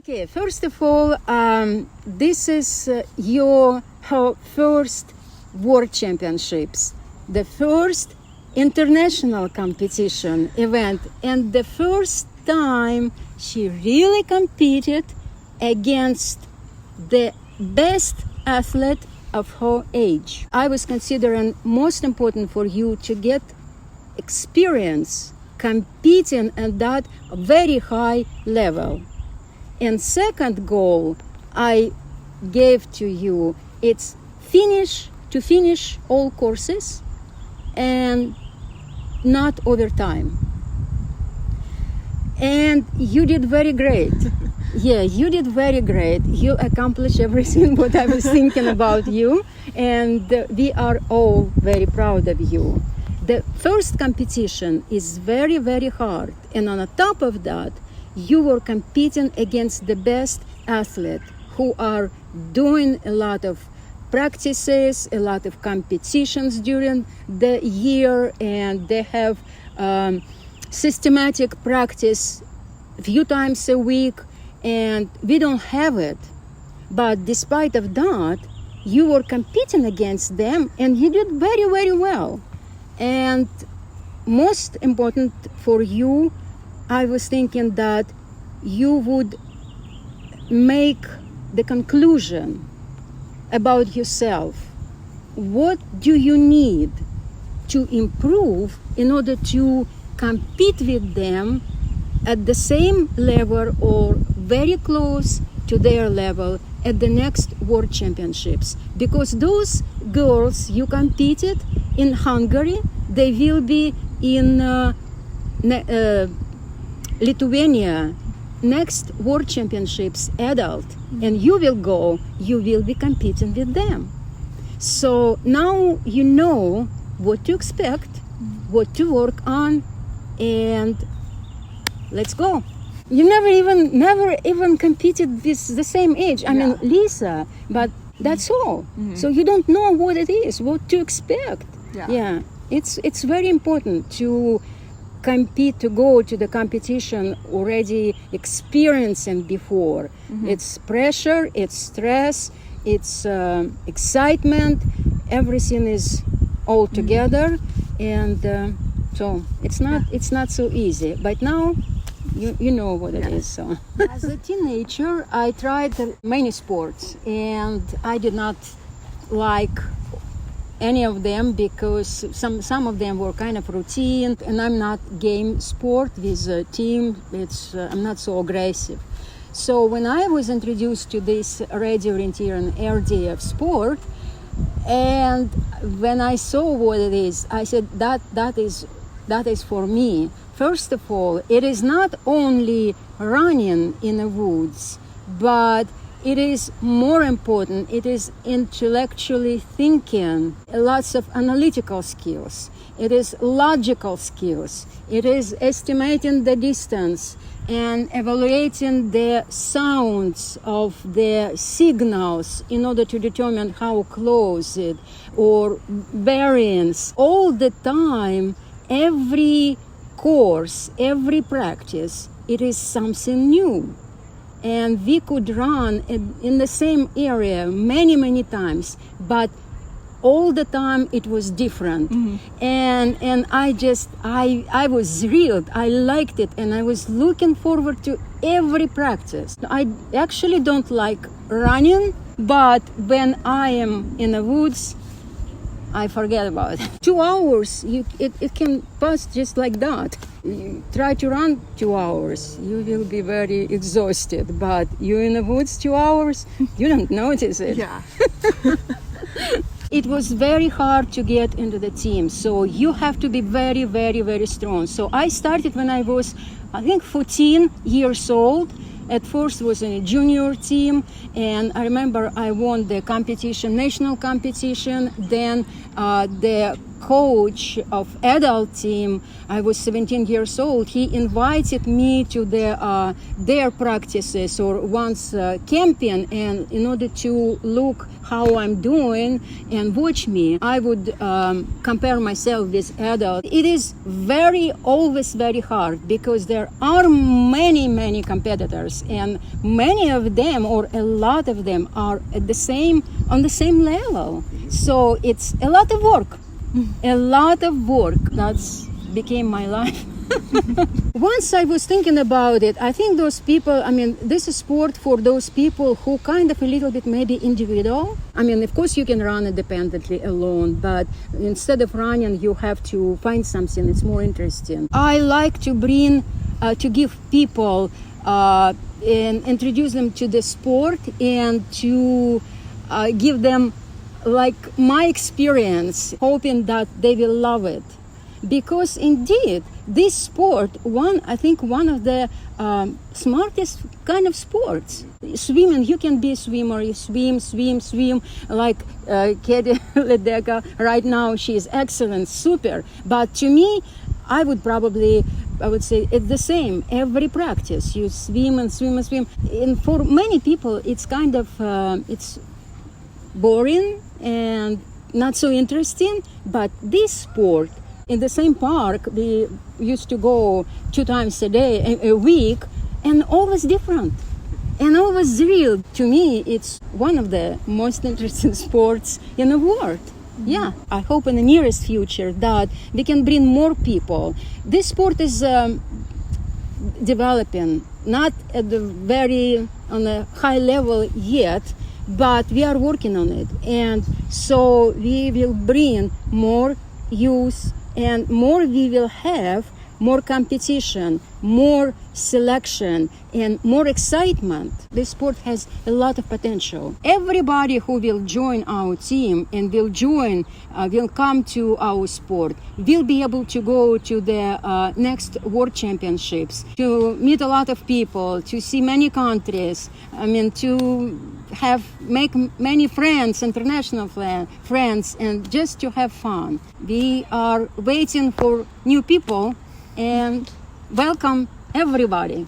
Okay, first of all, this is your first World Championships, the first international competition event, and the first time she really competed against the best athlete of her age. I was considering most important for you to get experience competing at that very high level. And second goal I gave to you, it's to finish all courses and not overtime. And you did very great. Yeah, you did very great. You accomplished everything what I was thinking about you, and we are all very proud of you. The first competition is very, very hard, and on the top of that, you were competing against the best athletes who are doing a lot of practices, a lot of competitions during the year, and they have systematic practice a few times a week, and we don't have it. But despite of that, you were competing against them, and you did very, very well. And most important for you, I was thinking that you would make the conclusion about yourself. What do you need to improve in order to compete with them at the same level or very close to their level at the next World Championships? Because those girls you competed in Hungary, they will be in Lithuania next World Championships adult, and you will be competing with them. So now you know what to expect, what to work on, and let's go. You never even competed with the same age. I mean, Lisa, but that's all. Mm-hmm. So you don't know what it is, what to expect. Yeah. It's very important to compete, to go to the competition already experiencing before. Mm-hmm. It's pressure, it's stress, it's excitement, everything is all together, and so it's not so easy. But now you know what it is. So as a teenager, I tried many sports, and I did not like any of them because some of them were kind of routine, and I'm not game sport with a team. I'm not so aggressive. So when I was introduced to this radio orienteering RDF sport, and when I saw what it is, I said that is for me. First of all, it is not only running in the woods, but it is more important, it is intellectually thinking, lots of analytical skills, it is logical skills, it is estimating the distance and evaluating the sounds of the signals in order to determine how close it, or variance. All the time, every course, every practice, it is something new. And we could run in the same area many times, but all the time it was different. Mm-hmm. And I was thrilled. I liked it, and I was looking forward to every practice. I actually don't like running, but when I am in the woods, I forget about it. 2 hours, it can pass just like that. You try to run 2 hours, you will be very exhausted, but you're in the woods 2 hours, you don't notice it. Yeah. It was very hard to get into the team, so you have to be very, very, very strong. So I started when I was, I think, 14 years old. At first was in a junior team, and I remember I won the competition, national competition, then the coach of adult team. I was 17 years old. He invited me to their practices or once camping, and in order to look how I'm doing and watch me, I would compare myself with adult. It is always very hard because there are many competitors, and many of them or a lot of them are on the same level. So it's a lot of work. That's became my life. Once I was thinking about it, I think those people, this is sport for those people who kind of a little bit maybe individual. Of course you can run independently alone, but instead of running, you have to find something that's more interesting. I like to give people and introduce them to the sport and to give them like my experience, hoping that they will love it. Because indeed, this sport, I think one of the smartest kind of sports. Swimming, you can be a swimmer, you swim, like Katie Ledecker right now, she is excellent, super. But to me, I would say it's the same. Every practice, you swim. And for many people, it's kind of, it's boring and not so interesting. But this sport, in the same park, we used to go 2 times a week, and always different and always real. To me, it's one of the most interesting sports in the world. Yeah, I hope in the nearest future that we can bring more people. This sport is developing, not at on a high level yet, but we are working on it. And so we will bring more youth, and we will have more competition, more selection, and more excitement. This sport has a lot of potential. Everybody who will join our team and will come to our sport will be able to go to the next World Championships, to meet a lot of people, to see many countries, to make many friends, international friends, and just to have fun. We are waiting for new people, and welcome everybody.